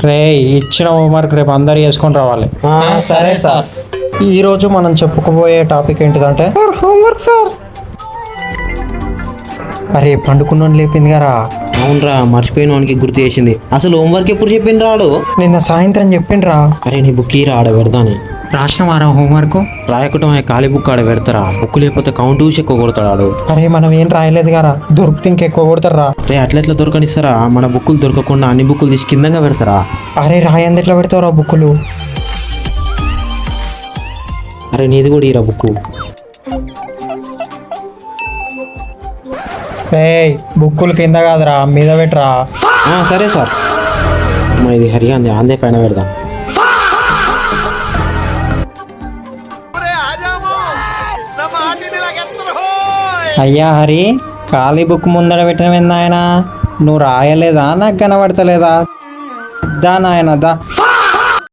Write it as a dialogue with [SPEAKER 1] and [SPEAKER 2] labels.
[SPEAKER 1] రే ఇచ్చిన హోంవర్క్ రేపు అందరు చేసుకొని రావాలి.
[SPEAKER 2] సరే సార్.
[SPEAKER 1] ఈరోజు మనం చెప్పుకోబోయే టాపిక్ ఏంటిదంటే హోంవర్క్ సార్. అరే పండుకున్న లేపింది గారా.
[SPEAKER 2] అవునరా, మర్చిపోయిన వానికి గుర్తు చేసింది. అసలు హోంవర్క్ ఎప్పుడు చెప్పింది రాడు?
[SPEAKER 1] నిన్న సాయంత్రం చెప్పిండ్రా.
[SPEAKER 2] అరే నీ బుక్ ఈరా, ఆడ పెడతానే.
[SPEAKER 1] రాసిన వారా హోంవర్క్?
[SPEAKER 2] రాయకటం ఖాళీ బుక్ ఆడ పెడతారా? బుక్ లేకపోతే కౌంట్ చూసి ఎక్కువ కొడతాడు.
[SPEAKER 1] అరే మనం ఏం రాయలేదు గారా, దొరికితే ఇంకెక్కువ కొడతారా.
[SPEAKER 2] రే అట్లెట్లా దొరకనిస్తారా? మన బుక్కులు దొరకకుండా అన్ని బుక్కులు తీసి కిందంగా పెడతారా?
[SPEAKER 1] అరే రాయంది ఎట్లా పెడతావురా బుక్కులు?
[SPEAKER 2] అరే నీది కూడా ఈరా బుక్కు.
[SPEAKER 1] ఏయ్ బుక్కులు కింద కాదురా, మీద పెట్టరా.
[SPEAKER 2] సరే సార్. అమ్మా ఇది హరి అంది, అందే పైన పెడదాం.
[SPEAKER 1] అయ్యా హరి, ఖాళీ బుక్ ముందర పెట్టినవింది ఆయన. నువ్వు రాయలేదా? నాకు కనబడతలేదా? దా నాయన దా.